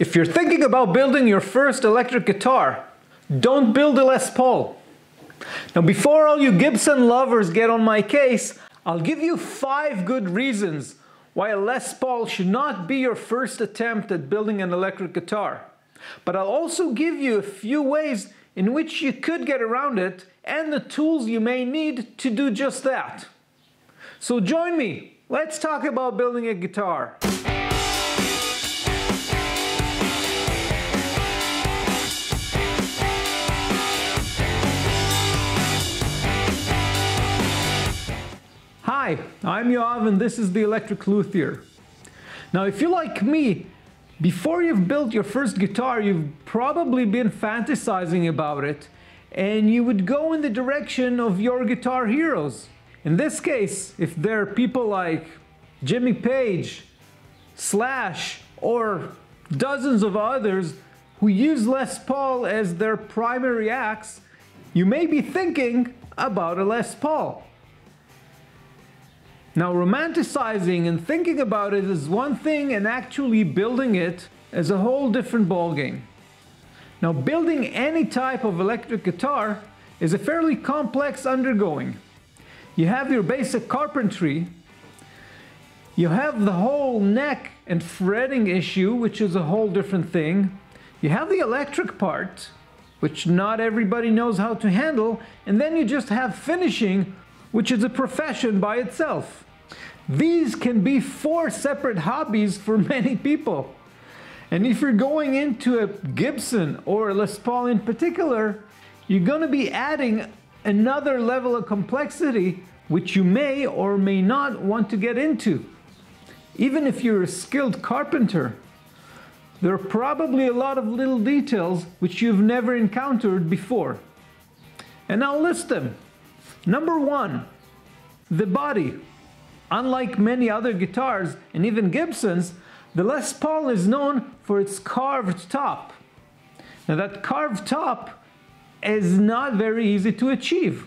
If you're thinking about building your first electric guitar, don't build a Les Paul. Now, before all you Gibson lovers get on my case, I'll give you 5 good reasons why a Les Paul should not be your first attempt at building an electric guitar. But I'll also give you a few ways in which you could get around it and the tools you may need to do just that. So join me, let's talk about building a guitar. Hi, I'm Yoav and this is the Electric Luthier. Now, if you're like me, before you've built your first guitar, you've probably been fantasizing about it, and you would go in the direction of your guitar heroes. In this case, if they're people like Jimmy Page, Slash, or dozens of others who use Les Paul as their primary axe, you may be thinking about a Les Paul. Now, romanticizing and thinking about it is one thing, and actually building it is a whole different ballgame. Now, building any type of electric guitar is a fairly complex undergoing. You have your basic carpentry, you have the whole neck and fretting issue, which is a whole different thing. You have the electric part, which not everybody knows how to handle, and then you just have finishing, which is a profession by itself. These can be 4 separate hobbies for many people. And if you're going into a Gibson or a Les Paul in particular, you're going to be adding another level of complexity which you may or may not want to get into. Even if you're a skilled carpenter, there are probably a lot of little details which you've never encountered before. And I'll list them. Number 1, the body. Unlike many other guitars, and even Gibsons, the Les Paul is known for its carved top. Now, that carved top is not very easy to achieve.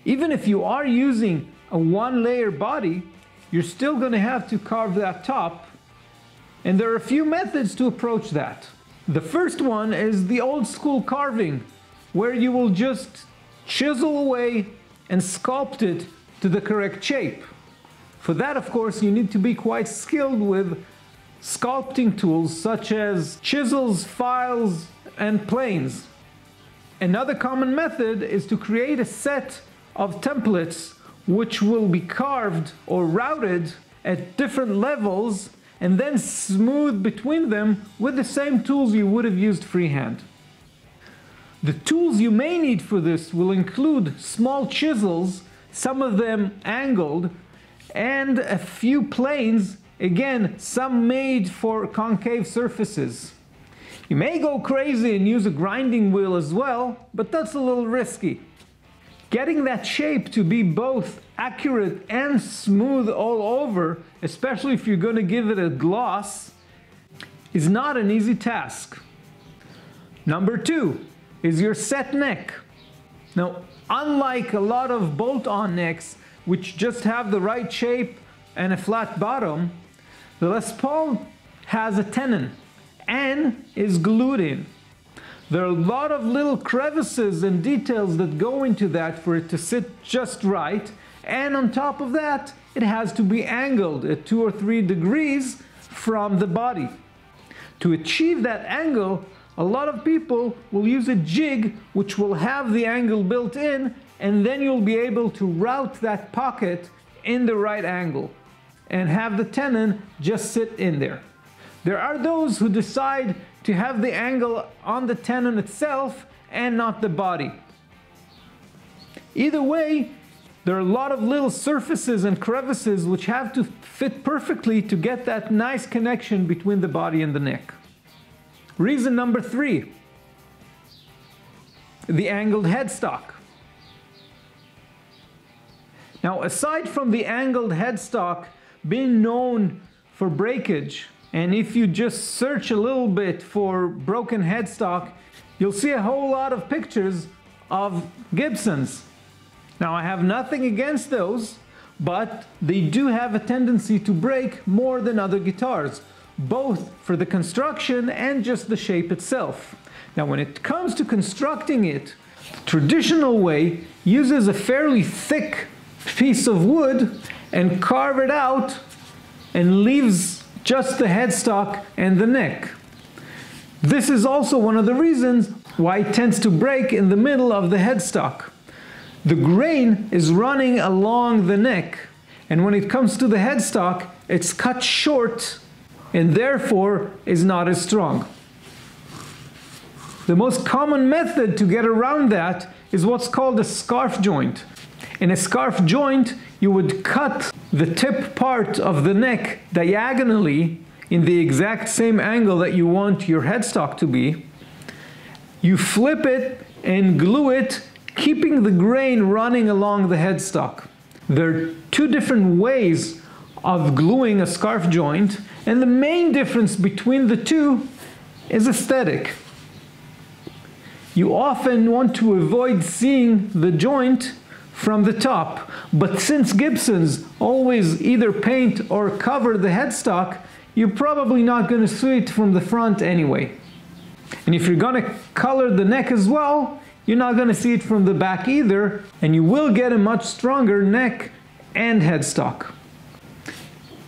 Even if you are using a 1-layer body, you're still going to have to carve that top, and there are a few methods to approach that. The first one is the old school carving, where you will just chisel away and sculpt it to the correct shape. For that, of course, you need to be quite skilled with sculpting tools such as chisels, files, and planes. Another common method is to create a set of templates which will be carved or routed at different levels and then smooth between them with the same tools you would have used freehand. The tools you may need for this will include small chisels, some of them angled, and a few planes, again, some made for concave surfaces. You may go crazy and use a grinding wheel as well, but that's a little risky. Getting that shape to be both accurate and smooth all over, especially if you're going to give it a gloss, is not an easy task. Number 2 is your set neck. Now, unlike a lot of bolt-on necks, which just have the right shape and a flat bottom, the Les Paul has a tenon and is glued in. There are a lot of little crevices and details that go into that for it to sit just right, and on top of that, it has to be angled at 2 or 3 degrees from the body. To achieve that angle, a lot of people will use a jig which will have the angle built in, and then you'll be able to route that pocket in the right angle and have the tenon just sit in there. There are those who decide to have the angle on the tenon itself and not the body. Either way, there are a lot of little surfaces and crevices which have to fit perfectly to get that nice connection between the body and the neck. Reason number 3, the angled headstock. Now, aside from the angled headstock being known for breakage, and if you just search a little bit for broken headstock, you'll see a whole lot of pictures of Gibsons. Now, I have nothing against those, but they do have a tendency to break more than other guitars. both for the construction and just the shape itself. Now, when it comes to constructing it, the traditional way uses a fairly thick piece of wood and carve it out and leaves just the headstock and the neck. This is also one of the reasons why it tends to break in the middle of the headstock. The grain is running along the neck, and when it comes to the headstock, it's cut short and therefore is not as strong. The most common method to get around that is what's called a scarf joint. In a scarf joint, you would cut the tip part of the neck diagonally in the exact same angle that you want your headstock to be. You flip it and glue it, keeping the grain running along the headstock. There are two different ways of gluing a scarf joint, and the main difference between the two is aesthetic. You often want to avoid seeing the joint from the top, but since Gibsons always either paint or cover the headstock, you're probably not going to see it from the front anyway. And if you're going to color the neck as well, you're not going to see it from the back either, and you will get a much stronger neck and headstock.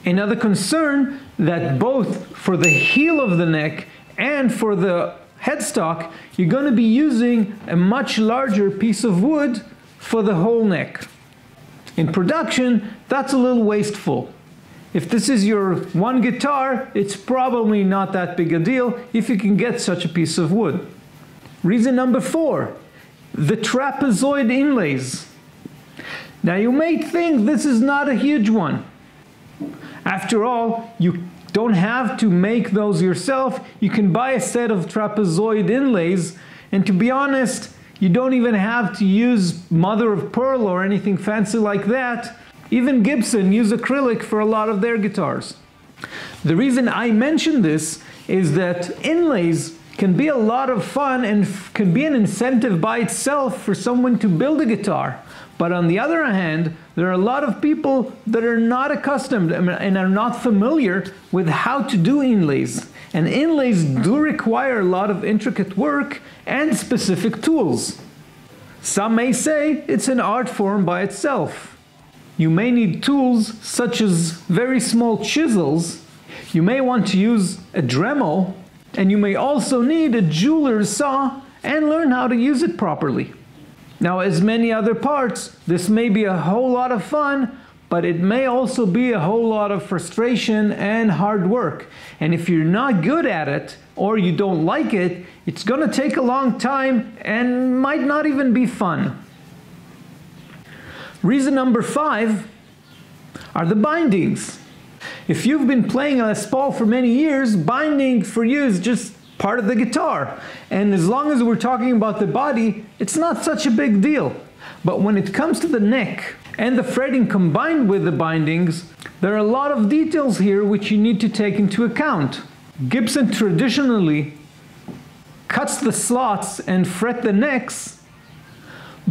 Another concern that both for the heel of the neck and for the headstock, you're going to be using a much larger piece of wood for the whole neck. In production, that's a little wasteful. If this is your one guitar, it's probably not that big a deal if you can get such a piece of wood. Reason number 4, the trapezoid inlays. Now you may think this is not a huge one. After all, you don't have to make those yourself. You can buy a set of trapezoid inlays, and to be honest, you don't even have to use mother of pearl or anything fancy like that. Even Gibson use acrylic for a lot of their guitars. The reason I mention this is that inlays can be a lot of fun and can be an incentive by itself for someone to build a guitar. But on the other hand, there are a lot of people that are not accustomed and are not familiar with how to do inlays. And inlays do require a lot of intricate work and specific tools. Some may say it's an art form by itself. You may need tools such as very small chisels. You may want to use a Dremel, and you may also need a jeweler's saw and learn how to use it properly. Now, as many other parts, this may be a whole lot of fun, but it may also be a whole lot of frustration and hard work. And if you're not good at it, or you don't like it, it's going to take a long time and might not even be fun. Reason number 5 are the bindings. If you've been playing a Les Paul for many years, binding for you is just part of the guitar. And as long as we're talking about the body, it's not such a big deal. But when it comes to the neck and the fretting combined with the bindings, there are a lot of details here which you need to take into account. Gibson traditionally cuts the slots and fret the necks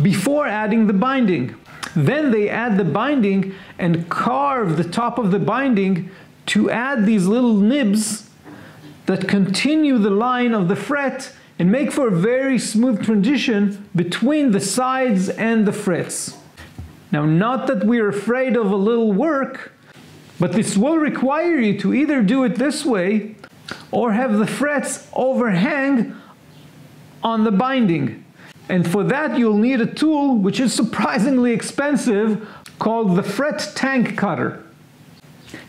before adding the binding. Then they add the binding and carve the top of the binding to add these little nibs that continue the line of the fret and make for a very smooth transition between the sides and the frets. Now, not that we're afraid of a little work, but this will require you to either do it this way or have the frets overhang on the binding. And for that, you'll need a tool which is surprisingly expensive called the fret tank cutter.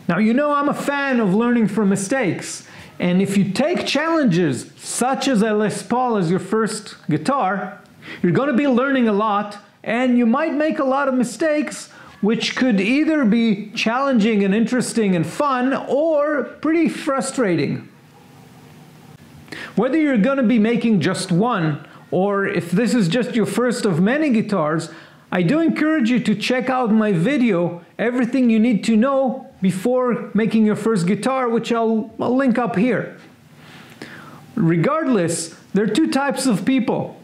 Now, you know I'm a fan of learning from mistakes. And if you take challenges such as a Les Paul as your first guitar, you're going to be learning a lot, and you might make a lot of mistakes, which could either be challenging and interesting and fun, or pretty frustrating. Whether you're going to be making just one, or if this is just your first of many guitars, I do encourage you to check out my video, Everything You Need to Know Before Making Your First Guitar, which I'll link up here. Regardless, there are two types of people.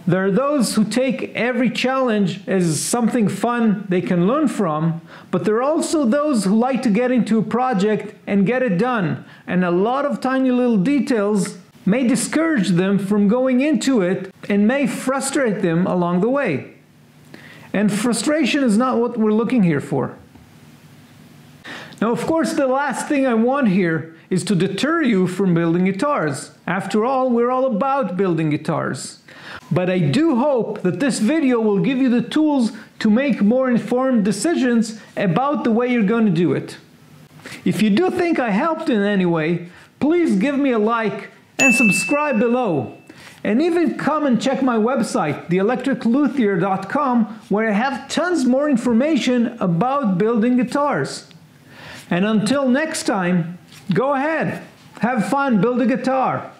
There are those who take every challenge as something fun they can learn from, but there are also those who like to get into a project and get it done, and a lot of tiny little details may discourage them from going into it and may frustrate them along the way. And frustration is not what we're looking here for. Now, of course, the last thing I want here is to deter you from building guitars. After all, we're all about building guitars. But I do hope that this video will give you the tools to make more informed decisions about the way you're going to do it. If you do think I helped in any way, please give me a like and subscribe below. And even come and check my website, theelectricluthier.com, where I have tons more information about building guitars. And until next time, go ahead, have fun, build a guitar.